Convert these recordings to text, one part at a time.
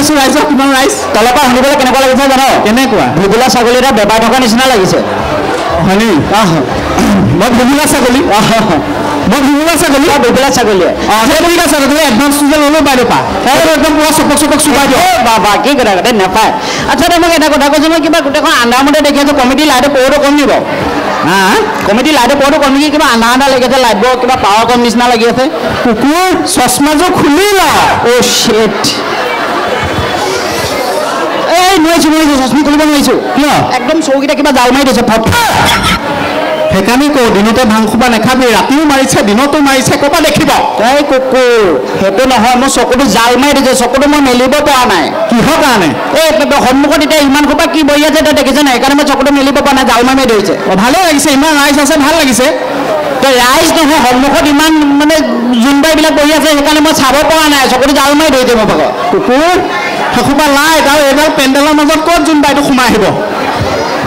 আছো ৰাইজৰ কিমান ৰাইজ তলৰ পৰা শুনিবলৈ কেনেকুৱা লাগিছে জানো কেনেকুৱা ভুবুলা ছাগলী এটা বেবাই থকা নিচিনা লাগিছে হয়নি মই ভুবুলা ছাগলী মই ভুবুলা ছাগলী ভুবুলা ছাগলীয়ে সেইটো ঠিক আছে তুমি এডভান্সটো যে ল'লো বাইদেউ পা একদম পুৰা চপক চপক চুপাই দিওঁ বাবা কি কথা কথা নাপায় আচ্ছা মোক এটা কথা কৈছোঁ মই কিবা গোটেইখন আন্ধাৰমতে দেখি আছোঁ কমিটি লাইটৰ পোহৰটো কম নিব কমিটি লাইটৰ পোহৰটো কম নেকি কিবা আন্ধাৰ আন্ধাৰ লাগি আছে লাইটবোৰ কিবা পাৱাৰ কম নিচিনা লাগি আছে কুকুৰ চশমাযোৰ খুলি ল অ' শ্বিট এই নোৱাৰিছোঁ চশমা খুলিব নোৱাৰিছোঁ কিয় একদম চৌকেইটা কিবা জাল মাৰি দিছে ফট সেইকাৰণে কওঁ দিনতে ভাং খোপা নাখাবি ৰাতিও মাৰিছে দিনতো মাৰিছে ক'ৰপৰা দেখিব এই কুকুৰ সেইটো নহয় মোৰ চকুটো জাল মাৰি দিছে চকুটো মই মেলিব পৰা নাই কিহৰ কাৰণে এই সন্মুখত এতিয়া ইমান সোপা কি বহি আছে তই দেখিছ নাই সেইকাৰণে মই চকুটো মেলিব পৰা নাই জাল মাৰি ধৰিছে ভালেই লাগিছে ইমান ৰাইজ আছে ভাল লাগিছে তই ৰাইজ নহয় সন্মুখত ইমান মানে জোনবাইবিলাক বহি আছে সেইকাৰণে মই চাব পৰা নাই চকুটো জাল মাৰি ধৰিছে মোৰ ভাগত কুকুৰ সেইসোপা লাইট আৰু এইডাল পেণ্ডেলৰ মাজত ক'ত জোনবাইটো সোমাই আহিব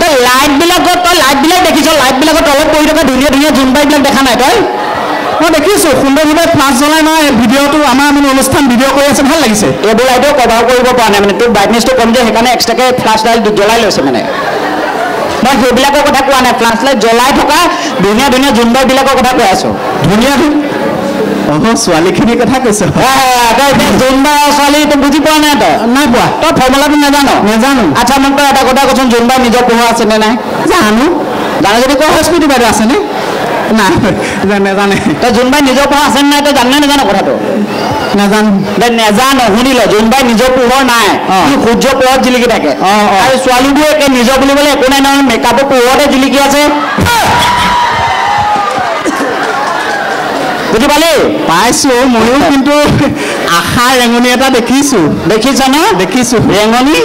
তই লাইটবিলাক দেখিছ লাইটবিলাকৰ তলত পৰি থকা ধুনীয়া ধুনীয়া জোনবাইবিলাক দেখা নাই তই মই দেখিছোঁ সুন্দৰভাৱে ফ্লাছ জ্বলাই নাই ভিডিঅ'টো আমাৰ মানে অনুষ্ঠান ভিডিঅ' কৰি আছে ভাল লাগিছে এইবোৰ লাইটৰ কভাৰ কৰিব পৰা নাই মানে তোৰ ব্ৰাইটনেছটো কম যে সেইকাৰণে এক্সট্ৰাকৈ ফ্লাছ লাইট জ্বলাই লৈছে মানে মই সেইবিলাকৰ কথা কোৱা নাই ফ্লাছ লাইট জ্বলাই থকা ধুনীয়া ধুনীয়া জোনবাইবিলাকৰ কথা কৈ আছোঁ ধুনীয়া ছোৱালীখিনিৰ কথা কৈছ তই জোনবাই ছোৱালী তই বুজি পোৱা নাই তই নাই পোৱা তই ফৰ্মুলাটো নাজানো আচ্ছা মোক তই এটা কথা কচোন জোনবাই নিজৰ পোহৰ আছেনে নাই জানো যদি কৈ হস্পিটেল বাইদেউ আছেনে নাই নেজানে তই জোনবাই নিজৰ পোহৰ আছেনে নাই তই জানে নাজানো কথাটো নাজানো নেজানো শুনি ল জোনবাই নিজৰ পোহৰ নাই সূৰ্য পোহৰত জিলিকি থাকে আৰু ছোৱালীবোৰ একে নিজৰ বুলিবলৈ একো নাই নহয় মেকআপৰ পোহৰতে জিলিকি আছে বুজি পালি পাইছোঁ ময়ো কিন্তু আশা ৰেঙনি এটা দেখিছোঁ দেখিছ ন দেখিছোঁ ৰেঙনি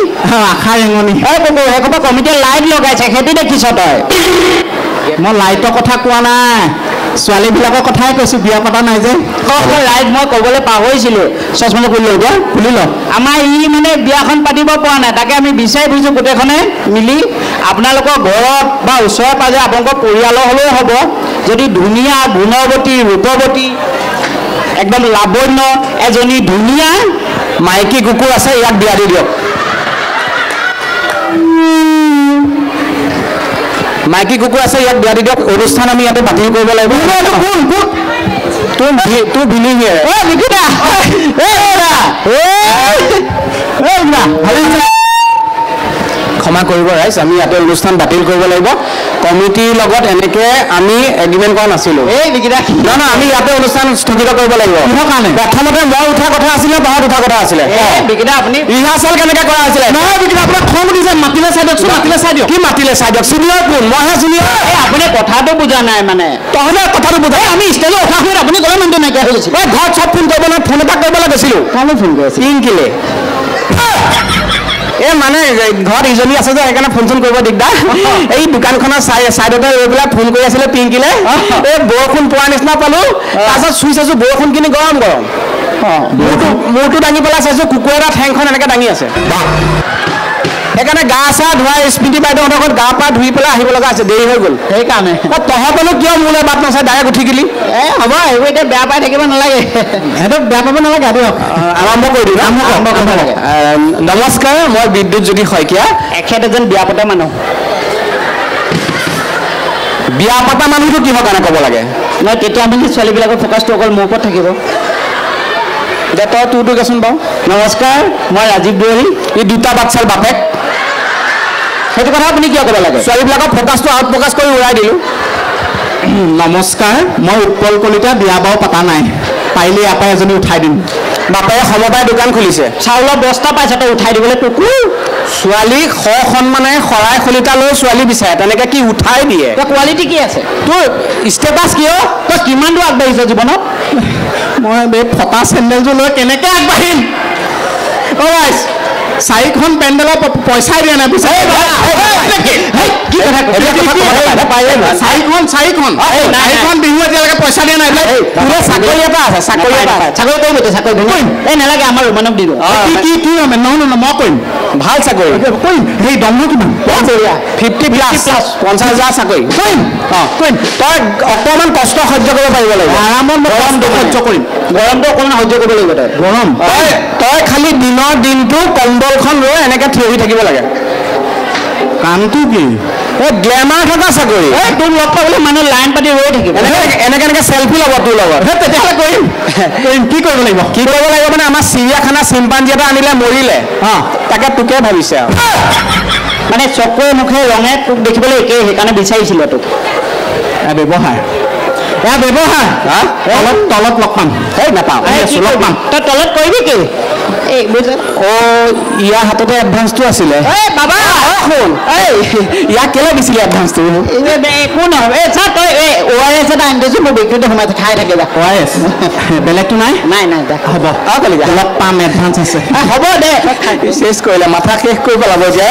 আশা ৰেঙনি সেইসোপা কমিটিয়ে লাইট লগাইছে সেইটো দেখিছ তই মই লাইটৰ কথা কোৱা নাই ছোৱালীবিলাকৰ কথাই কৈছোঁ বিয়া পতা নাই যে লাইট মই ক'বলৈ পাহৰিছিলোঁ চশমাটো খুলি ল এতিয়া খুলি ল আমাৰ মানে বিয়াখন পাতিব পৰা নাই তাকে আমি বিচাৰি ফুৰিছোঁ গোটেইখনে মিলি আপোনালোকৰ ঘৰত বা ওচৰে পাজৰে আপোনালোকৰ পৰিয়ালৰ হ'লেও হ'ব যদি ধুনীয়া গুণৱতী ৰূপৱতী একদম লাৱণ্য এজনী ধুনীয়া মাইকী কুকুৰ আছে ইয়াক বিয়া দি দিয়ক মাইকী কুকুৰ আছে ইয়াক বিয়া দি দিয়ক অনুষ্ঠান আমি ইয়াতে বাতিল কৰিব লাগিব তোৰ ভিনিহি ক্ষমা কৰিব ৰাইজ আমি ইয়াতে অনুষ্ঠান বাতিল কৰিব লাগিব কমিটিৰ লগত এনেকৈ আমি এগ্ৰিমেণ্ট কৰা নাছিলোঁ নহয় আমি ইয়াতে অনুষ্ঠান স্থগিত কৰিব লাগিব প্ৰথমতে মই উঠা কথা আছিলে বহুত উঠা কথা আছিলে আপুনি ৰিহাৰ্চেল কেনেকৈ কৰা হৈছিলে নহয় বিকিতা আপোনাক খং উঠিছে মাতিলে চাই দিয়কচোন মাতিলে চাই দিয়ক কি মাতিলে চাই দিয়ক চিনিয়ৰ কোন মইহে চিনিয়ৰ আপুনি কথাটো বুজা নাই মানে তহঁতে কথাটো বুজাই আমি ষ্টেজত উঠা সময়ত আপুনি গ'লে মানুহটো নাইকিয়া হৈ গৈছিল ঘৰত চব ফোন কৰিব নহয় ফোন এটা কৰিবলৈ গৈছিলোঁ কালৈ ফোন কৰি আছে পিংকিলে মানে ঘৰত ইজনী আছে যে সেইকাৰণে ফোন চোন কৰিব দিগদাৰ এই দোকানখনৰ চাইডতে ৰৈ পেলাই ফোন কৰি আছিলে পিংকিলে এই বৰষুণ পোৱাৰ নিচিনা পালোঁ তাৰপিছত চুই চাইছোঁ বৰষুণখিনি গৰম মূৰটো দাঙি পেলাই চাইছোঁ কুকুৰ এটা ঠেংখন এনেকৈ দাঙি আছে সেইকাৰণে গা চা ধোৱাই স্মৃতি বাইদেউহঁতৰ ঘৰত গা পা ধুই পেলাই আহিব লগা আছে দেৰি হৈ গ'ল সেইকাৰণে তহঁতনো কিয় মোলৈ বাট নাচাই ডাইৰেক্ট উঠি গ'লি হ'ব এইবোৰ এতিয়া বেয়া পাই থাকিব নালাগে সিহঁতক বেয়া পাব নালাগে দিয়ক আৰম্ভ কৰি দিওঁ আৰম্ভ কৰিব নালাগে নমস্কাৰ মই বিদ্যুৎজ্যোতি শইকীয়া এখেত এজন বিয়া পতা মানুহ বিয়া পতা মানুহটো কিহৰ কাৰণে ক'ব লাগে নহয় তেতিয়া আমি ছোৱালীবিলাকৰ ফ'কাছটো অকল মোৰ ওপৰত থাকিব দে তই তোৰটো দেচোন বাৰু নমস্কাৰ মই ৰাজীৱ দৌৰী এই দুটা বাচ্চাৰ বাপেক সেইটো কথা আপুনি কিয় ক'ব লাগে ছোৱালীবিলাকৰ ফ'কাছটো আউট ফ'কাছ কৰি উৰাই দিলোঁ নমস্কাৰ মই উৎপল কলিতা বিয়া বাৰু পতা নাই পাৰিলে ইয়াৰ পৰা এজনী উঠাই দিম বাপেৰে সমবায় দোকান খুলিছে চাউলৰ বস্তা পাইছে তই উঠাই দিবলৈ কুকুৰ ছোৱালীক সন্মানে শৰাই শলিতা লৈ ছোৱালী বিচাৰে তেনেকৈ কি উঠাই দিয়ে তই কোৱালিটি কি আছে তোৰ ষ্টেটাছ কিয় তই কিমান দূৰ আগবাঢ়িছ জীৱনত মই এই ফটা চেণ্ডেলযোৰ লৈ কেনেকৈ আগবাঢ়িম 4খন পেণ্ডেলৰ পইচাই দিয়া নাই পিছে কি কথা 4খন বিহু এতিয়ালৈকে পইচা দিয়া নাই চাকৰি এটা আছে চাকৰি কৰিব চাকৰি এই নালাগে আমাৰ ৰুমানক দি দিওঁ কি নহয় মই কৰিম ভাল চাকৰি কৰিম সেই দমটো কিমান 50,000 চাকৰি কৰিম তই অকণমান কষ্ট সহ্য কৰিব পাৰিব লাগিব আৰামত গৰমটো সহ্য কৰিম গৰমটো অকণমান সহ্য কৰিব লাগিব তই গৰম তই খালি দিনৰ দিনটো কম্বলখন লৈ এনেকে থিয় হৈ থাকিব লাগে কামটো কি এই গ্লেমাৰ থকা চাকৰি তোৰ লগ পাবলৈ মানুহ লাইন পাতি ৰৈ থাকিব এনেকে চেলফি ল'ব তোৰ লগত তেতিয়াহ'লে কৰিম কি কৰিব লাগিব মানে আমাৰ চিৰিয়াখানা চিম্পাঞ্জী এটা আনিলে মৰিলে তাকে তোকে ভাবিছে আৰু মানে চকুৱে মুখে ৰঙে তোক দেখিবলৈ একেই সেইকাৰণে বিচাৰিছিলে তোক ব্যৱহাৰ অলপ তলত লগ পাম নাপাওঁ লগ পাম তই তলত কৰিবি কি ইয়াৰ হাততে এডভান্সটো আছিলে বাবা শুন ইয়াক কেলে দিছিলে এডভান্সটো একো নহয় চা তই ORS এটা আনি দিছো মোৰ বেগটোতে সোমাই খাই থাকে ORS বেলেগটো নাই হ'ব লগ পাম এডভান্স আছে হ'ব দে শেষ কৰিলে মাথা শেষ কৰি পেলাব যে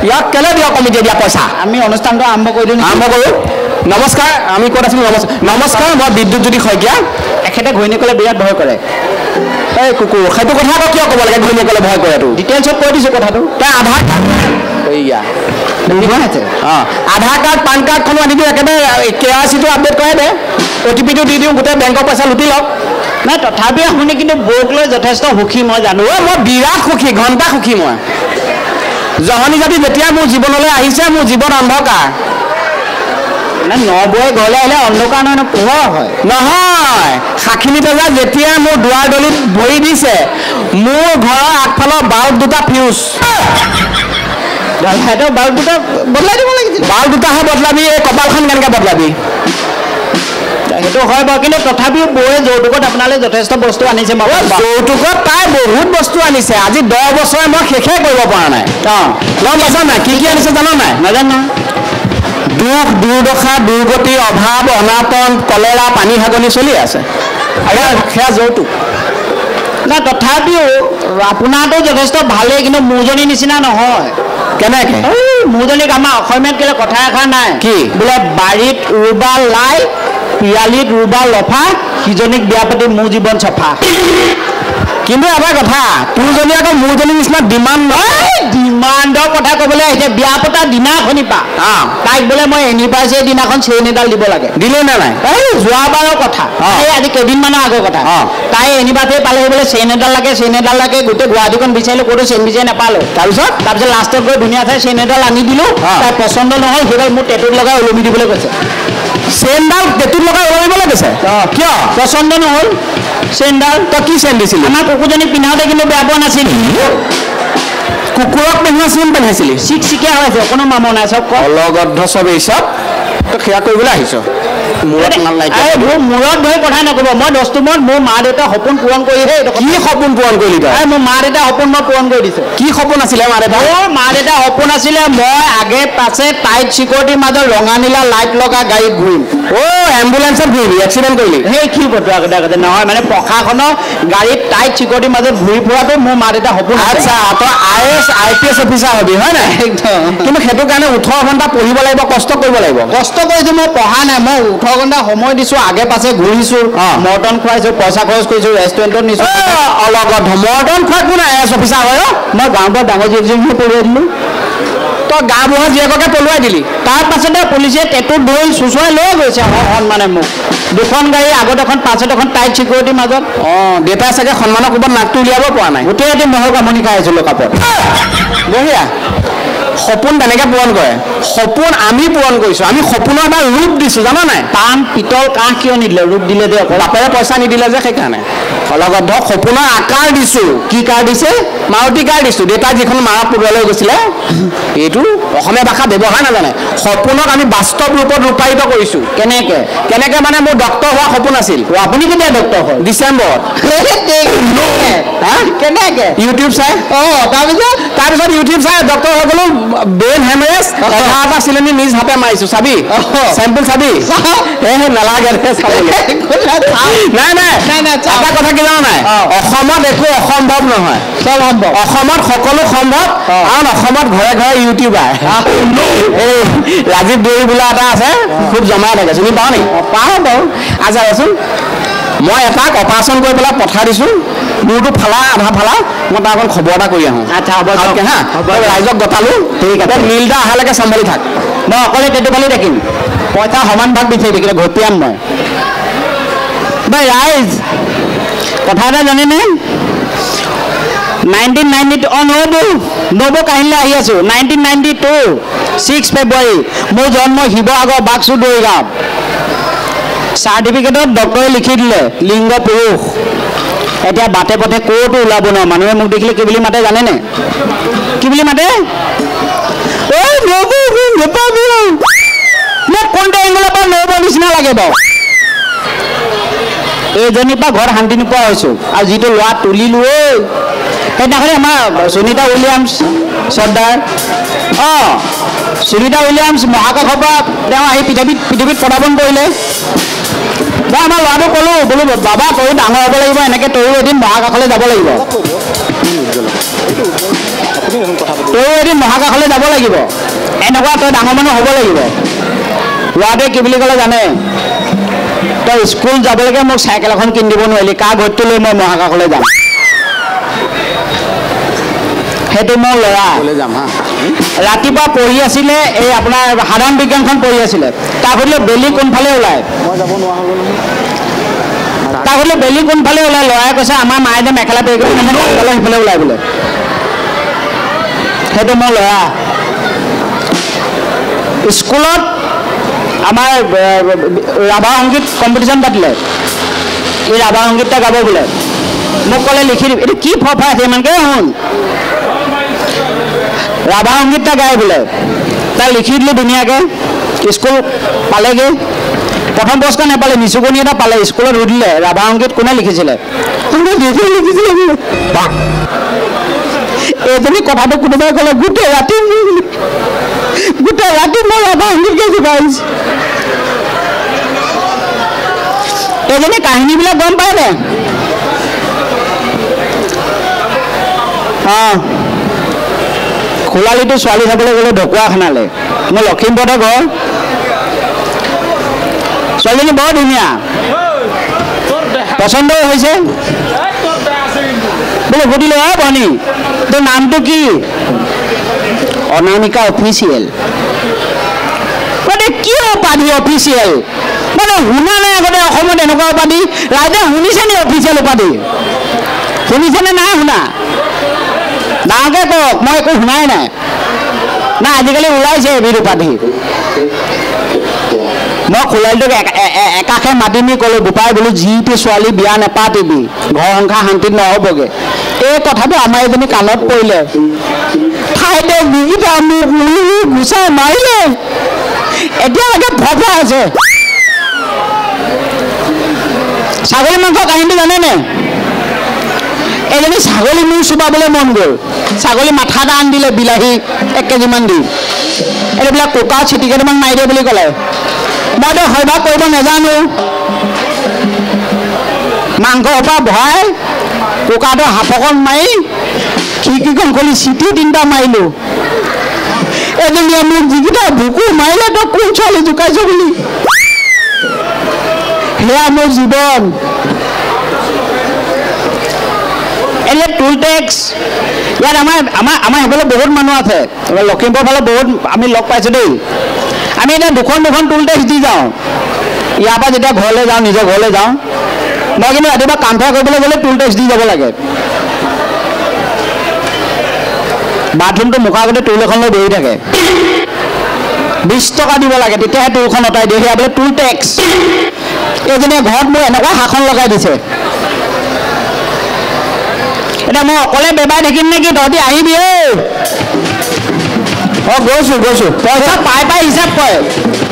ইয়াক কেলে দিয়া কমিটিয়ে দিয়া পইচা আমি অনুষ্ঠানটো আৰম্ভ কৰি দিওঁ আৰম্ভ কৰোঁ নমস্কাৰ আমি ক'ত আছিলোঁ নমস্কাৰ মই বিদ্যুৎজ্যোতি শইকীয়া এখেতে ঘৈণীয়েকলে বিৰাট ভয় কৰে এই কুকুৰ সেইটো কথা আকৌ কিয় ক'ব লাগে ঘৈণীয়েকলে ভয় কৰে তোৰ ডিটেইলছত কৈ দিছোঁ কথাটো তই আধাৰ আধাৰ কাৰ্ড পান কাৰ্ডখনো আনি দিওঁ একেবাৰে KYCটো আপডেট কৰাই দে OTPটো দি দিওঁ গোটেই বেংকৰ পইচা লুটি লওক নাই তথাপিও আপুনি কিন্তু বৌক লৈ যথেষ্ট সুখী মই জানো মই বিৰাট সুখী ঘণ্টা সুখী মই জহনী জাতি যেতিয়া মোৰ জীৱনলৈ আহিছে মোৰ জীৱন অন্ধকাৰ নবৌৱে ঘৰলৈ আহিলে অন্ধকাৰ নহয় পোহৰ হয় নহয় সাক্ষিণী তেজা যেতিয়া মোৰ দুৱাৰ দলিত ভৰি দিছে মোৰ ঘৰৰ আগফালৰ বাল্ব দুটা ফিউজ বাল্ব দুটা বদলাই দিব লাগিছিল বাল্ব দুটাহে বদলাবি এই কপালখন কেনেকৈ বদলাবি সেইটো হয় বাৰু কিন্তু তথাপিও বৌয়ে যৌতুকত আপোনালৈ যথেষ্ট বস্তু আনিছে যৌতুকত তাই বহুত বস্তু আনিছে আজি 10 বছৰে মই শেষে কৰিব পৰা নাই গম পাইছা নাই কি আনিছে জানো নাই নাজানো দুখ দুৰ্দশা দুৰ্গতি অভাৱ অনাটন কলেৰা পানী হাগনি চলি আছে সেয়া যৌতুক না তথাপিও আপোনাৰতো যথেষ্ট ভালেই কিন্তু মোৰজনীৰ নিচিনা নহয় কেনেকৈ মোৰজনীক আমাৰ অসমীয়াত কেলে কথা এষাৰ নাই কি বোলে বাৰীত ৰুবা লাই পিয়ালিত ৰুবা লফা সিজনীক বিয়া পাতি মোৰ জীৱন চফা কিন্তু এটা কথা তোৰজনী আকৌ মোৰজনীৰ নিচিনা ডিমাণ্ড নহয় ডিমাণ্ডৰ কথা ক'বলৈ আহিছে বিয়া পতা দিনাখনি পা তাইক বোলে মই এনিভাৰ্চাৰী দিনাখন চেইন এডাল দিব লাগে দিলে নে নাই এই যোৱাবাৰৰ কথা এই আজি কেইদিনমানৰ আগৰ কথা তাই এনিভাৰ্চাৰী পালে বোলে চেইন এডাল লাগে গোটেই গুৱাহাটীখন বিচাৰিলোঁ ক'তো চেইন বিচাৰি নাপালোঁ তাৰপিছত লাষ্টত গৈ ধুনীয়া ঠাই চেইন এডাল আনি দিলোঁ তাই পচন্দ নহ'ল সেইডাল মোৰ টেটুত লগাই ওলমি দিবলৈ কৈছে চেইনডাল টেটুত লগাই ওলমিবলৈ কৈছে কিয় পচন্দ নহ'ল চেইনডাল তই কি চেইন দিছিলি আমাৰ কুকুৰজনী পিন্ধাওঁতে কিন্তু বেয়া পোৱা নাছিল কুকুৰক পিন্ধোৱা চেইন পিন্ধাইছিলি চিকচিকীয়া হৈ আছে অকণো মামৰ নাই চব অলগদ্ধ চব এই চব তই সেয়া কৰিবলৈ আহিছ মূৰত ধৰি কথা নক'ব মই 10 সময়ত মোৰ মা দেউতা সপোন পূৰণ কৰিহে কি সপোন পূৰণ কৰিলি তই মোৰ মা দেউতা সপোন মই পূৰণ কৰি দিছোঁ কি সপোন আছিলে মা দেউতা মোৰ মা দেউতা সপোন আছিলে মই আগে পাছে টাইট চিকিউৰিটিৰ মাজত ৰঙা নীলা লাইট লগা গাড়ীত ঘূৰিম এম্বুলেঞ্চত ঘূৰিবি এক্সিডেণ্ট কৰিলি সেই কি কথা আগতে নহয় মানে প্ৰশাসনৰ গাড়ীত টাইট চিকিউৰিটিৰ মাজত ঘূৰি ফুৰাটো মোৰ মা দেউতা সপোন আচ্ছা তই IAS IPS অফিচাৰ হবি হয় নাই একদম কিন্তু সেইটো কাৰণে 18 ঘণ্টা পঢ়িব লাগিব কষ্ট কৰিব লাগিব কষ্ট কৰিছোঁ মই পঢ়া নাই মই 18 ঘণ্টা সময় দিছোঁ আগে পাছে ঘূৰিছোঁ মৰ্টন খুৱাইছোঁ পইচা খৰচ কৰিছোঁ ৰেষ্টুৰেণ্টত নিছোঁ অলগদ্ধ মৰ্টন খুৱাই কোন IAS অফিচাৰ হয় মই গাঁৱৰ ডাঙৰ জীয়েকজনীহে পঢ়ুৱাই দিলোঁ তই গাঁওবুঢ়া জীয়েককে পলুৱাই দিলি তাৰ পাছতে পুলিচে টেটুত ধৰি চুচুৱাই লৈ গৈছে মানে মোক দুখন গাড়ী আগত এখন পাছত এখন টাইট চিকিউৰিটিৰ মাজত দেউতাই চাগে সন্মানৰ কোবত নাকটো উলিয়াব পৰা নাই গোটেই ৰাতি মহৰ কামনি খাই আছিলোঁ কাপত বঢ়িয়া সপোন তেনেকৈ পূৰণ কৰে সপোন আমি পূৰণ কৰিছোঁ আমি সপোনৰ এটা ৰূপ দিছোঁ জানা নাই টান পিতল কাঁহ কিয় নিদিলে ৰূপ দিলে দে বাপেৰে পইচা নিদিলে যে সেইকাৰণে অলগদ্ধ সপোনৰ আকাৰ দিছোঁ কি কাৰ দিছে মাৰুতি কাৰ দিছোঁ দেউতাই যিখন মাৰা পূৰলৈ গৈছিলে এইটো অসমীয়া ভাষা ব্যৱহাৰ নাজানে সপোনক আমি বাস্তৱ ৰূপত ৰূপায়িত কৰিছোঁ কেনেকৈ মানে মোৰ ডক্টৰ হোৱা সপোন আছিল আপুনি কেতিয়া ডক্টৰ হ'ল ডিচেম্বৰত কেনেকৈ ইউটিউব চাই তাৰপিছত ইউটিউব চাই ডক্টৰ হৈ গ'লো ব্ৰেইন হেমাৰেজ 11টা চিলনি নিজ হাতে মাৰিছোঁ চাবি চেম্পুল চাবি নালাগে নাই এটা কথা কি জানা নাই অসমত একো অসম্ভৱ নহয় চব সম্ভৱ অসমত সকলো সম্ভৱ কাৰণ অসমত ঘৰে ঘৰে ইউটিউবাৰ এই ৰাজীৱ দৈ বোলা এটা আছে খুব জমাই থাকে চিনি পাওঁ নেকি পাওঁ বাৰু আচ্ছা ৰচোন মই এটাক অপাৰেশ্যন কৰি পেলাই পঠাই দিছোঁ মূৰটো ফালা আধা ফালা মই তাৰ অকণ খবৰ এটা কৰি আহোঁ আচ্ছা হ'ব ভালকৈ হা ৰাইজক গতালোঁ ঠিক আছে মিল এটা অহালৈকে চম্ভালি থাক মই অকলে টেটু ফালি থাকিম পইচা সমান ভাগ বিচাৰি থাকিলে ঘটিয়াম মই বাই ৰাইজ কথা এটা জানেনে 1992 নবৌ কাহিনীলৈ আহি আছোঁ 1992 6 ফেব্ৰুৱাৰী মোৰ জন্ম শিৱসাগৰ বাক্সুদৈ গাঁৱত চাৰ্টিফিকেটত ডক্টৰে লিখি দিলে লিংগ পুৰুষ এতিয়া বাটে পথে ক'তো ওলাব নোৱাৰো মানুহে মোক দেখিলে কি বুলি মাতে জানেনে কি বুলি মাতে মোক কোনটো এংগলৰ পৰা নবৌ নিচিনা লাগে বাৰু এইজনীৰ পৰা ঘৰত শান্তি নোপোৱা হৈছোঁ আৰু যিটো ল'ৰা তুলিলোঁ সেইদিনাখনি আমাৰ সুনীতা উইলিয়ামছ চৰ্দাৰ সুনীতা উইলিয়ামছ মহাকাশৰ পৰা তেওঁ আহি পৃথিৱীত পদাৰ্পণ কৰিলে মই আমাৰ ল'ৰাটোক ক'লোঁ বোলো বাবা তয়ো ডাঙৰ হ'ব লাগিব এনেকৈ তয়ো এদিন মহাকাশলৈ যাব লাগিব তয়ো এদিন মহাকাশলৈ যাব লাগিব এনেকুৱা তই ডাঙৰ মানুহ হ'ব লাগিব ল'ৰাটোৱে কি বুলি ক'লে জানে তই স্কুল যাবলৈকে মোক চাইকেল এখন কিনি দিব নোৱাৰিলি কাৰ ঘৰটো লৈ মই মহাকাশলৈ যাম সেইটো মোৰ ল'ৰা যাম হা ৰাতিপুৱা পঢ়ি আছিলে এই আপোনাৰ সাধাৰণ বিজ্ঞানখন পঢ়ি আছিলে তাৰ সুধিলে বেলি কোনফালে ওলায় মই যাব নোৱাৰা হ'ল তাৰ সুধিলে বেলি কোনফালে ওলায় ল'ৰাই কৈছে আমাৰ মায়ে যে মেখেলা পেৰি কৰি সেইফালে ওলায় বোলে সেইটো মোৰ ল'ৰা স্কুলত আমাৰ ৰাভা সংগীত কম্পিটিশ্যন পাতিলে এই ৰাভা সংগীতটা গাব বোলে মোক ক'লে লিখি দিবি এইটো কি ফফা আছে ইমানকৈ শুন ৰাভা সংগীতটা গাই বোলে তাই লিখি দিলোঁ ধুনীয়াকৈ স্কুল পালেগৈ প্ৰথম পুৰস্কাৰ নাপালে নিচুকনি এটা পালে স্কুলত সুধিলে ৰাভা সংগীত কোনে লিখিছিলে এইজনী কথাটো কোনোবাই ক'লে গোটেই ৰাতি মই ৰাভা সংগীত গাইছোঁ গাইছোঁ এইজনী কাহিনীবিলাক গম পায় নে খোলালিটো ছোৱালী চাবলৈ গ'লে ঢকুৱাখানালৈ মোৰ লখিমপুৰতে ঘৰ ছোৱালীজনী বৰ ধুনীয়া পচন্দও হৈছে বোলে সুধিলোঁ ভনী তোৰ নামটো কি অনামিকা অফিচিয়েল মানে কি উপাধি অফিচিয়েল মানে শুনা নাই আগতে অসমত এনেকুৱা উপাধি ৰাইজে শুনিছে নি অফিচিয়েল উপাধি শুনিছেনে নাই শুনা ডাঙৰকৈ কওক মই একো শুনাই নাই না আজিকালি ওলাইছে এবিধ উপাধি মই খোলালিটোক একাষে মাতি নি ক'লোঁ বোপাই বোলো যিটো ছোৱালী বিয়া নেপাতিবি ঘৰ সংসাৰ শান্তিত নহ'বগৈ এই কথাটো আমাৰ এজনী কাণত পৰিলে ঠাইতে যিকেইটা মোক গুচাই মাৰিলে এতিয়ালৈকে ফফা আছে ছাগলী মাংস কাহিনীটো জানেনে এজনী ছাগলী মূৰ চুবাবলৈ মন গ'ল ছাগলী মাথা এটা আনি দিলে বিলাহী 1 কেজিমান দি এইবিলাক কুকাৰ চিটি কেইটামান মাৰি দিয়ে বুলি ক'লে মইতো সভ্যাস কৰিব নাজানো মাংসৰ পৰা ভৰাই কুকাৰটো হাফকণ মাৰি খিৰিকীখন খুলি চিটি 3টা মাৰিলোঁ এজনীয়ে মোক যিকেইটা ভুকু মাৰিলে তই কোন ছোৱালী জোকাইছ বুলি সেয়া মোৰ জীৱন এতিয়া টুল টেক্স ইয়াত আমাৰ সেইফালে বহুত মানুহ আছে লখিমপুৰ ফালে বহুত আমি লগ পাইছোঁ দেই আমি এতিয়া দুখন টুল টেক্স দি যাওঁ ইয়াৰ পৰা যেতিয়া ঘৰলৈ যাওঁ নিজৰ ঘৰলৈ যাওঁ মই কিন্তু ৰাতিপুৱা কামফা কৰিবলৈ গ'লে টুল টেক্স দি যাব লাগে বাথৰুমটো মুখৰ আগতে টুল এখন লৈ বহি থাকে 20 টকা দিব লাগে তেতিয়াহে টুলখন অঁতাই দিয়ে সেয়া বোলে টুল টেক্স এইজনীয়ে ঘৰত মোৰ এনেকুৱা শাসন লগাই দিছে এতিয়া মই অকলে বেবাই থাকিম নেকি তহঁতি আহিবি গৈছোঁ পইচা পাই হিচাপ কৰে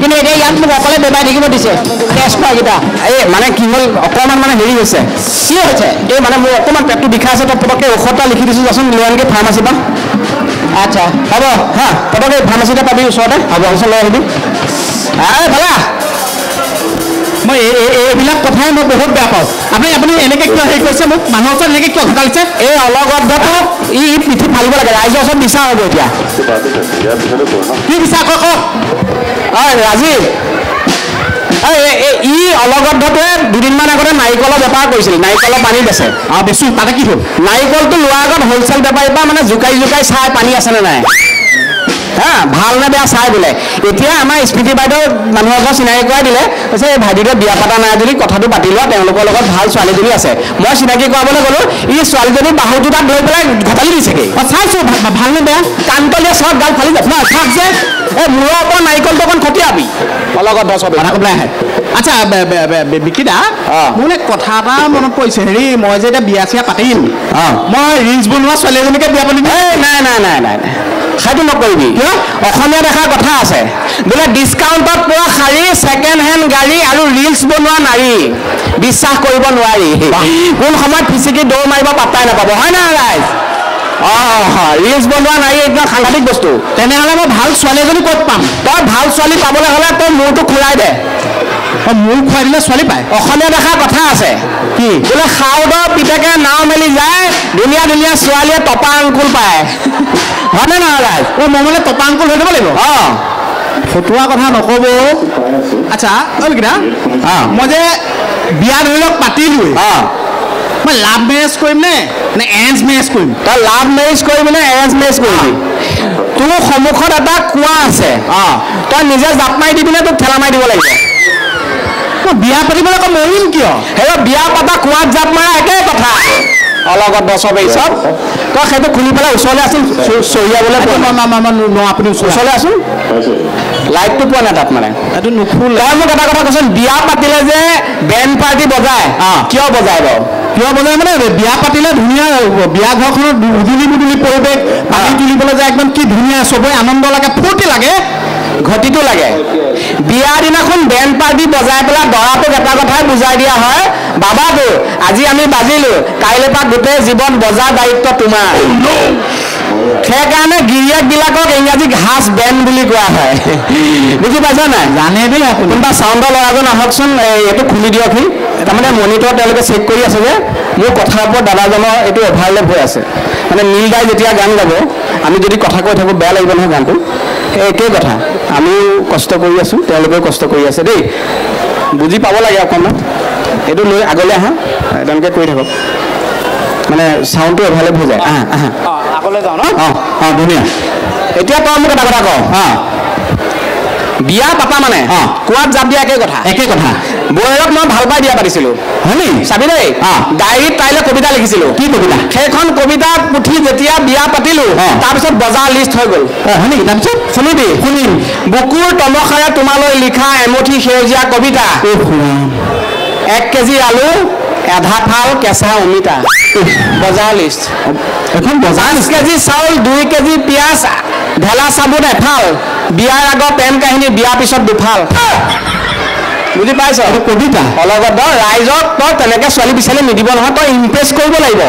কিন্তু এতিয়া ইয়াত মোক অকলে বেবাই থাকিব দিছে টেষ্ট কৰাকেইটা এই মানে কি হ'ল অকণমান মানে হেৰি হৈছে কি হৈছে এই মানে মোৰ অকণমান পেটটো বিষাই আছে তই পটককৈ ঔষধ এটা লিখি দিছোঁ যাচোন লৈ আনকৈ ফাৰ্মাচীৰ পৰা আচ্ছা হ'ব হা পটককৈ ফাৰ্মাচীতে পাবি ওচৰতে হ'ব ওচৰত লৈ আহিবি ভালা মই এইবিলাক কথাই মই বহুত বেয়া পাওঁ আপুনি এনেকৈ কিয় হেৰি কৰিছে মোক মানুহৰ ওচৰত এনেকৈ কিয় ঘটালিছে এই অলগদ্ধটো ই পিঠি ফালিব লাগে ৰাইজৰ ওচৰত বিচাৰ হ'ব এতিয়া কি বিচাৰ কওক ৰাজীৱ ই অলগদ্ধটোৱে দুদিনমান আগতে নাৰিকলৰ বেপাৰ কৰিছিল নাৰিকলৰ পানী বেচে বেচোঁ তাতে কি হ'ল নাৰিকলটো লোৱাৰ আগত হ'লচেল বেপাৰীৰ পৰা মানে জোকাৰি চাই পানী আছেনে নাই হা ভাল নে বেয়া চাই বোলে এতিয়া আমাৰ স্মৃতি বাইদেউ মানুহৰ ঘৰ চিনাকি কৰাই দিলে কৈছে এই ভাইটিটোৱে বিয়া পতা নাই যদি কথাটো পাতি লোৱা তেওঁলোকৰ লগত ভাল ছোৱালীজনী আছে মই চিনাকি কৰাবলৈ গ'লো ই ছোৱালীজনী বাহুটো তাত ধৰি পেলাই ঘটালি দিছেগৈ চাইছোঁ ভাল নে বেয়া কাণতলীয়া চব গাল ফালি যাব নহয় চাওক যে এই মূৰৰ ওপৰত নাৰিকলটো অকণ খটিয়াবি অলগত চব আহে আচ্ছা বিকিদা মোৰ কথা এটা মনত পৰিছে হেৰি মই যে এতিয়া বিয়া চিয়া পাতিম মই ৰিলছ বনোৱা ছোৱালী এজনীকে বিয়া পাতিম নাই সেইটো নকৰিবি অসমীয়া দেখাৰ কথা আছে বোলে ডিছকাউণ্টত পোৱা শাৰী ছেকেণ্ড হেণ্ড গাড়ী আৰু ৰিলছ বনোৱা নাৰী বিশ্বাস কৰিব নোৱাৰি কোন সময়ত ফিচিকি দৌৰ মাৰিব পাত্তাই নাপাব হয় নাই ৰাইজ ৰিলছ বনোৱা নাৰী একদম সাংঘাতিক বস্তু তেনেহ'লে মই ভাল ছোৱালী এজনী ক'ত পাম তই ভাল ছোৱালী পাবলৈ হ'লে তই মূৰটো খোলাই দে মূৰ খুৱাই দিলে ছোৱালী পায় অসমীয়া দেখাৰ কথা আছে কি বোলে খাউদৰ পিতেকে নাও মেলি যায় ধুনীয়া ছোৱালীয়ে টপা আংকুল পায় হয়নে নহয় ৰাইজ মই মানে টপা আংকুল হৈ যাব লাগিব ফটোৱা কথা নক'ব আচ্ছা বিকিদা মই যে বিয়া ধৰি লওক পাতিলোৱে মই লাভ মেৰেজ কৰিম নে এৰেঞ্জ মেৰেজ কৰিম তই লাভ মেৰেজ কৰিবি নে এৰেঞ্জ মেৰেজ কৰিবি তোৰ সন্মুখত এটা কুঁৱা আছে তই নিজে জাপ মাৰি দিবি নে তোক ঠেলা মাৰি দিব লাগিব মই বিয়া পাতিবলৈ আকৌ মৰিম কিয় সেই বিয়া পতা কুঁৱাত জাপ মাৰা একেই কথা অলগত বছৰ এই চব তই সেইটো খুলি পেলাই ওচৰলৈ আছিল চৰিয়াবলৈ আপুনি ওচৰলৈ আছোন লাইটটো পোৱা নাই তাত মানে এইটো নুখোল তই মোক এটা কথা কচোন বিয়া পাতিলে যে বেণ্ড পাৰ্টি বজায় কিয় বজায় বাৰু কিয় বজায় মানে বিয়া পাতিলে ধুনীয়া বিয়া ঘৰখনত মুদুলি পৰিৱেশ পানী তুলিবলৈ যায় একদম কি ধুনীয়া চবৰে আনন্দ লাগে ফূৰ্তি লাগে ঘটিটো লাগে বিয়াৰ দিনাখন বেণ্ড পাৰ্টি বজাই পেলাই দৰাটোক এটা কথাই বুজাই দিয়া হয় বাবাটো আজি আমি বাজিলো কাইলৈ পৰা গোটেই জীৱন বজাৰ দায়িত্ব তোমাৰ সেইকাৰণে গিৰিয়েকবিলাকক ইংৰাজী ঘাস বেণ্ড বুলি কোৱা হয় বুজি পাইছা নাই জানে দেই কোনোবা চাউণ্ডৰ ল'ৰাজন আহকচোন এইটো খুলি দিয়কহি তাৰমানে মনিটৰ তেওঁলোকে চেক কৰি আছে যে মোৰ কথাৰ ওপৰত দাদাজনৰ এইটো অভাৰলেপ হৈ আছে মানে নীলদাই যেতিয়া গান গাব আমি যদি কথা কৈ থাকোঁ বেয়া লাগিব নহয় গানটো একেই কথা আমিও কষ্ট কৰি আছোঁ তেওঁলোকেও কষ্ট কৰি আছে দেই বুজি পাব লাগে অকণমান এইটো লৈ আগলৈ আহা তেওঁলোকে কৰি থাকক মানে চাউণ্ডটো অভাৰলেপ হৈ যায় আগলৈ যাওঁ ন ধুনীয়া এতিয়া তই মোক এটা কথা কওঁ বিয়া পাতা মানে কুঁৱাত জাপ দিয়া একে কথা বৌৰক মই ভাল পাই বিয়া পাতিছিলোঁ হয় নি চাবি দেই ডায়েৰীত তাইলৈ কবিতা লিখিছিলোঁ কি কবিতা সেইখন কবিতা পুথি যেতিয়া বিয়া পাতিলোঁ তাৰপিছত বজাৰ লিষ্ট হৈ গ'ল হয় নেকি তাৰপিছত শুনিবি শুনিম বুকুৰ তমসাৰে তোমালৈ লিখা এমুঠি সেউজীয়া কবিতা 1 কেজি আলু আধা ফাল কেঁচা অমিতা বজাৰ লিষ্ট এখন বজাৰ 5 কেজি চাউল 2 কেজি পিঁয়াজ ঢেলা চাবোন এফাল বিয়াৰ আগৰ প্ৰেম কাহিনী বিয়াৰ পিছত দুফাল বুজি পাইছ কবিতা অলগত ৰাইজক তই তেনেকৈ ছোৱালী বিচাৰি নিদিব নহয় তই ইমপ্ৰেছ কৰিব লাগিব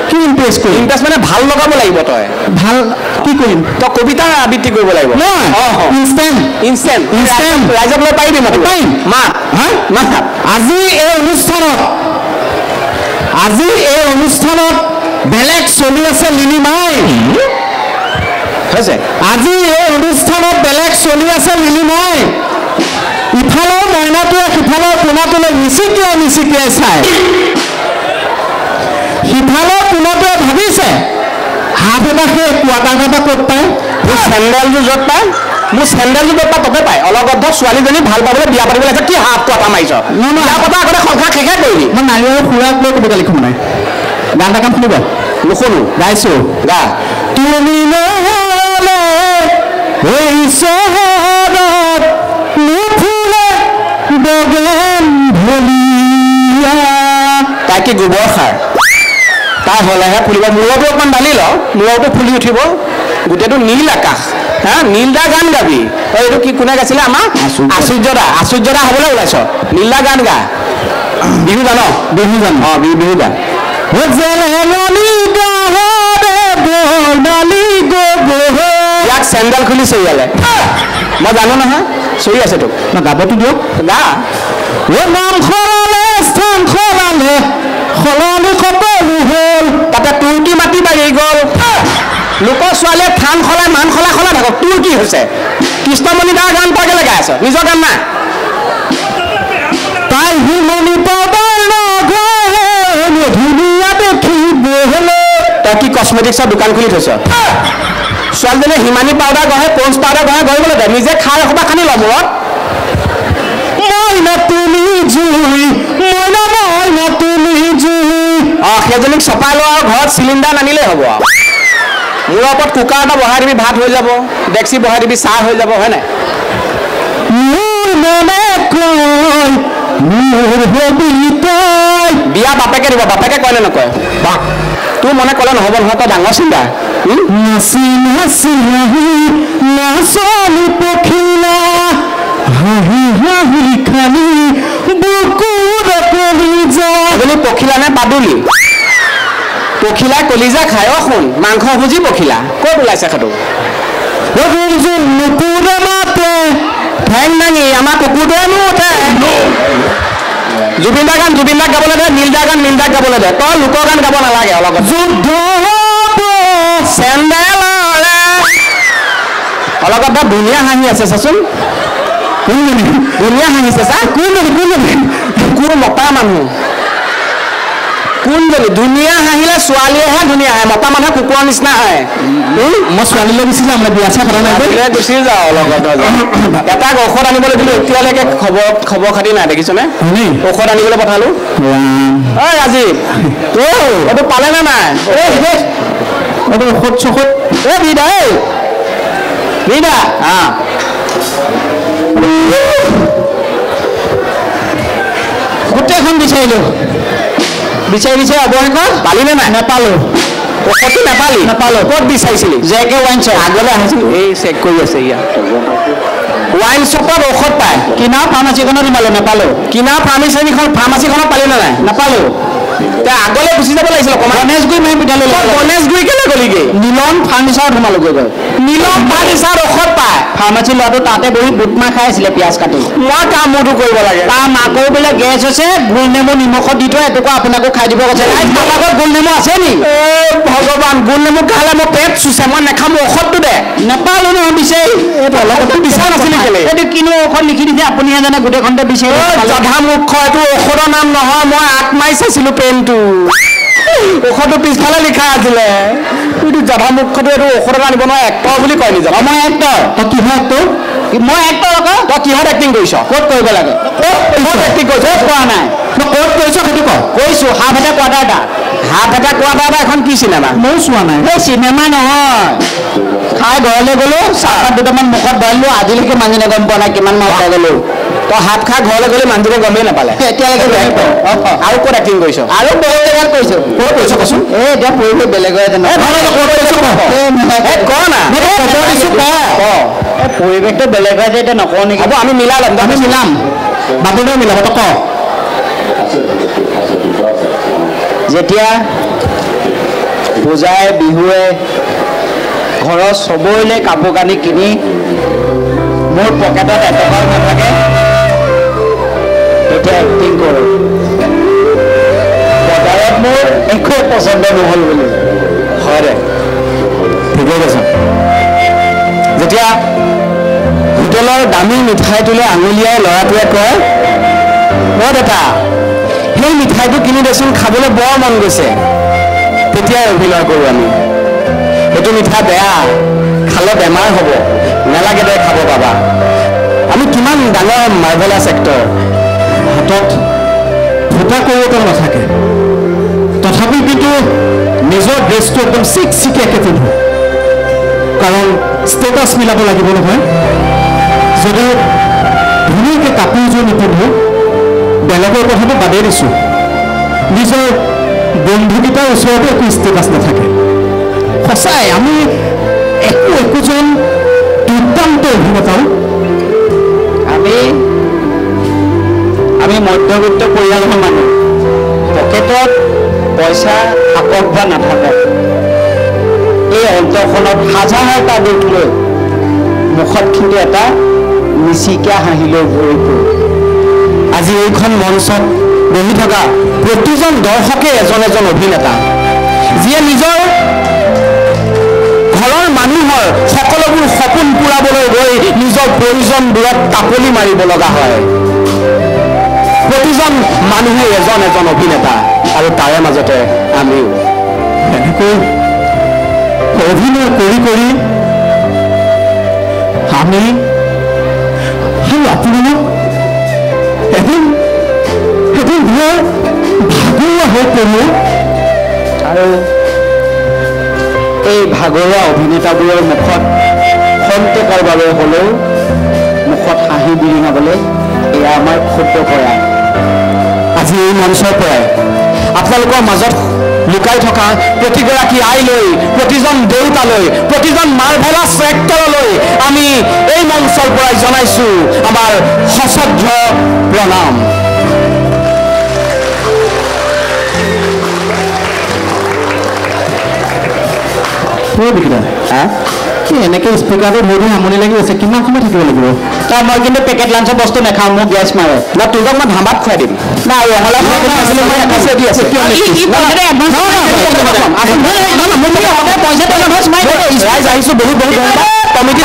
কি ইমপ্ৰেছ কৰিম ইমপ্ৰেছ মানে ভাল লগাব লাগিব তই ভাল কি কৰিম তই কবিতা আবৃত্তি কৰিব লাগিব ইনষ্টেণ্ট ৰাইজক লৈ পাৰিবি মই পাৰিম মাত আজি এই অনুষ্ঠানত বেলেগ চলি আছে লিলিমাই হৈছে আজি এই অনুষ্ঠানত বেলেগ চলি আছে লিলিমাই ইফালৰ মইনাটোৱে সিফালৰ পোনাটোলৈ মিচিকিয়াই চাই সিফালৰ পোনাটোৱে ভাবিছে হাত এটা সেই কোৱাটাৰ এটা ক'ত পায় মোৰ চেণ্ডেলযোৰ য'ত পায় ততে পায় অলগদ্ধ ছোৱালীজনী ভাল পাবলৈ বিয়া পাতিবলৈ আছে কি হাত কোৱাটা মাৰিছ বিয়া পতা আগতে সংসাৰ শেষে কৰিবি মই নাৰী আৰু খুৰাক লৈ কবিতা লিখোঁ নাই গান এটা কাম শুনিব নুশুনো গাইছোঁ গা তুমি নহ'লে এই চহৰত নুফুলে বগেন ভলিয়া তাই কি গোবৰ সাৰ তাই হ'লেহে ফুলিব মূৰটো অকণমান ঢালি ল মূৰটো ফুলি উঠিব গোটেইটো নীল আকাশ নীলদা গান গাবি এইটো কি কোনে গাইছিলে আমাৰ আচুৰ্যদা হ'বলৈ ওলাইছ নীলদা গান গা বিহু জান বিহু গা ইয়াক চেণ্ডেল খুলি চৰিয়ালে মই জানো নহয় চৰি আছে তোক গাবতো দিয়ক গা নাম সলালে স্থান সলালে সলনি সকলো হ'ল তাতে তোৰ কি মাটি বাঢ়ি গ'ল লোকৰ ছোৱালীয়ে থান সলাই মান সলাই থাকক তোৰ কি হৈছে কৃষ্ণমণি দাৰ গান তই কেলে গাই আছ নিজৰ গান নাই তাই হিমনি পাউডাৰ নগলে ধুনীয়া দেখিবলৈ তই কি কচমেটিক্সৰ দোকান খুলি থৈছ ছোৱালীজনীয়ে হিমানী পাউডাৰ গঢ়ে পঞ্চ পাউডাৰ গঢ়ে গঢ়িবলৈ দে নিজে খাই এসোপা খানি ল মূৰত মইনা তুমি জুই মইনা তুমি জুই সেইজনীক চপাই লোৱা আৰু ঘৰত চিলিণ্ডাৰ নানিলেই হ'ব মূৰৰ ওপৰত কুকাৰ এটা বহাই দিবি ভাত হৈ যাব ডেক্সি বহাই দিবি চাহ হৈ যাব হয় নাই মোৰ মনে কয় মোৰ হবি তই বিয়া বাপেকে দিব বাপেকে কয় নে নকয় তোৰ মনে ক'লে নহ'ব নহয় তই ডাঙৰ চিন্তা নাচি নাচি হাঁহি নাচনি পখিলা হাঁহি হাঁহি খালি বুকুৰ কলিজা এজনী পখিলা নে বাদুলি পখিলা কলিজা খায় শুন মাংস ভুজি পখিলা ক'ত ওলাইছে সেইটো নুকুৰে মাতে ঠেং দাঙি আমাৰ কুকুৰটোৱে নোঠে জুবিন দাৰ গাবলৈ দে নীল দাৰ গাবলৈ দে তই লোকৰ গান গাব নালাগে অলপ যুদ্ধ চেণ্ডেলৰে অলগত বৰ ধুনীয়া হাঁহি আছে চাচোন ধুনীয়া হাঁহিছে চা কুকুৰ মতা মানুহ কোনজনী ধুনীয়া হাঁহিলে ছোৱালীয়েহে ধুনীয়া হাঁহে মতা মানুহে কুকুৰৰ নিচিনা হাঁহে মই ছোৱালীলৈ গুচি যাম বিয়া চা কৰা নাই গুচি যাওঁ লগত এটাক ঔষধ আনিবলৈ দিলোঁ এতিয়ালৈকে খবৰ খাতি নাই দেখিছনে ঔষধ আনিবলৈ পঠালোঁ ঐ ৰাজীৱ এইটো পালে নে নাই এইটো ঔষধ চৌষধ বিদা বিদা গোটেইখন বিচাৰিলোঁ বিচাৰি অৱশেষত পালি নে নাই নাপালোঁ ঔষধটো নাপালোঁ ক'ত বিচাৰিছিলি জেকে ৱাইন শ্বপ আগলৈ আহিছিল এই চেক কৰি আছে ইয়াত ৱাইন শ্বপত ঔষধ পায় কিনা ফাৰ্মাচীখনত নাপালোঁ কিনা ফাৰ্মাচীখনত পালি নে নাই নাপালোঁ তই আগলৈ গুচি যাব লাগিছিল অকণমান গণেশগুৰি মাৰি বিদ্যালয় গণেশগুৰি কেলে গলিগৈ নীলন ফাৰ্নিচাৰত সোমালোগৈ গৈ নীলম ফাৰ্নিচাৰত ঔষধ পায় ফাৰ্মাচী ল'ৰাটো তাতে বহি বুটমাহ খাই আছিলে পিঁয়াজ কাটি মই কাম মোৰটো কৰিব লাগে তাৰ মাকৰ বোলে গেছ হৈছে গোল নেমু নিমখত দি থৈ এটুকুৰা আপোনাকো খাই দিব কৈছে তাৰ লগত গোল নেমু আছে নি ভগৱান গোল নেমু খালে মোৰ পেট চুচে মই নাখাম ঔষধটো দে নাপালোঁ নহয় বিচাৰি এইটো অলপতো বিচাৰ নাছিলে কেলে এইটো কিনো ঔষধ লিখি দিছে আপুনিহে জানে গোটেইখনতে বিচাৰি জধা মুখ এইটো ঔষধৰ নাম নহয় মই আগ মাৰি চাইছিলোঁ পেনটো ঔষধটো পিছফালে লিখা আছিলে এইটো জধা মুখটো এইটো ঔষধত আনিব নোৱাৰে এক্টৰ বুলি কয় নিজক মই এক্টৰ তই কিহৰ এক্টৰ মই এক্টৰ আকৌ তই কিহত এক্টিং কৰিছ ক'ত কৰিব লাগে ক'ত এক্টিং কৰিছ ক'ত কৰা নাই তই ক'ত কৰিছ সেইটো ক কৈছোঁ হাফ এটা কোৱাৰ্টাৰ এটা এখন কি চিনেমা ময়ো চোৱা নাই এই চিনেমা নহয় খাই ঘৰলৈ গ'লো চাহপাত দুটামান মুখত ভৰালোঁ আজিলৈকে মানুহজনে গম পোৱা নাই কিমান মাহ খাই গ'লো তই হাত খাই ঘৰলৈ গ'লে মানুহজনে গমেই নাপালে এতিয়ালৈকে আৰু ক'ত এক্টিং কৰিছ আৰু বহুত জেগাত কৰিছোঁ ক'ত কৰিছ কচোন এতিয়া পৰিৱেশ বেলেগ হৈ আছে পৰিৱেশটো বেলেগ হৈ আছে এতিয়া নকওঁ নেকি হ'ব আমি মিলাই ল'ম আমি মিলাম বাবুদেও মিলাব তই ক যেতিয়া পূজাই বিহুৱে ঘৰৰ চবৰে কাপোৰ কানি কিনি মোৰ পকেটত এটকাও নাথাকে তেতিয়া এক্টিং কৰোঁ বজাৰত মোৰ একো পচন্দ নহ'ল বুলি হয় দে ঠিকে কৈছ যেতিয়া হোটেলৰ দামী মিঠাইটোলৈ আঙুলিয়াই ল'ৰাটোৱে কয় অ' দেতা সেই মিঠাইটো কিনি দেচোন খাবলৈ বৰ মন গৈছে তেতিয়াই অভিনয় কৰোঁ আমি এইটো মিঠাই বেয়া খালে বেমাৰ হ'ব নালাগে দে খাব পাবা আমি কিমান ডাঙৰ মাৰ্ভেলাছ এক্টৰ হাতত ফুটা কৰোঁতেও নাথাকে তথাপি কিন্তু নিজৰ ড্ৰেছটো একদম চিকচিকীয়াকৈ পিন্ধোঁ কাৰণ ষ্টেটাছ মিলাব লাগিব নহয় যদি ধুনীয়াকৈ কাপোৰযোৰ নিপিন্ধোঁ বেলেগৰ কথাটো বাদেই দিছোঁ নিজৰ বন্ধুকেইটাৰ ওচৰতো একো ষ্টেটাছ নাথাকে সঁচাই আমি একোজন দুৰ্দান্ত অভিনেতাও আমি মধ্যবিত্ত পৰিয়ালৰ মানুহ পকেটত পইচা থাকক বা নাথাকক এই অন্তৰখনত হাজাৰটা দুখ লৈ মুখত কিন্তু এটা মিচিকীয়া হাঁহি লৈ ভৰি পৰোঁ আজি এইখন মঞ্চত বহি থকা প্ৰতিজন দৰ্শকে এজন এজন অভিনেতা, যিয়ে নিজৰ ঘৰৰ মানুহৰ সকলোবোৰ সপোন পূৰাবলৈ গৈ নিজৰ প্ৰয়োজনবোৰত তাপলি মাৰিব লগা হয়। প্ৰতিজন মানুহে এজন এজন অভিনেতা, আৰু তাৰে মাজতে আমিও এনেকৈ অভিনয় কৰি কৰি আমি আৰু আপোনালোক এদিন ঘৰ ভাগৰুৱা হৈ পৰিলো, আৰু এই ভাগৰুৱা অভিনেতাবোৰৰ মুখত খন্তেকৰ বাবে হ'লেও মুখত হাঁহি বিৰিঙাবলৈ এয়া আমাৰ ক্ষুদ্ৰ প্ৰয়াস। আজি এই মঞ্চৰ পৰাই আপোনালোকৰ মাজত লুকাই থকা প্ৰতিগৰাকী আইলৈ, প্ৰতিজন দেউতালৈ, প্ৰতিজন মাৰ্ভেলাছ এক্টৰলৈ আমি এই মঞ্চৰ পৰাই জনাইছো আমাৰ সশ্ৰদ্ধ প্ৰণাম। এনেকৈ স্পীকাৰটো মোৰ আমনি লাগি আছে, কিমান সময় থাকিব লাগিব? তই মই কিন্তু পেকেট লাঞ্চৰ বস্তু নাখাওঁ, মোক গেছ মাৰে। না তোক মই ধামাত খুৱাই দিম। না ৰঙালাও আহিছো বহুত বহুত কমিটি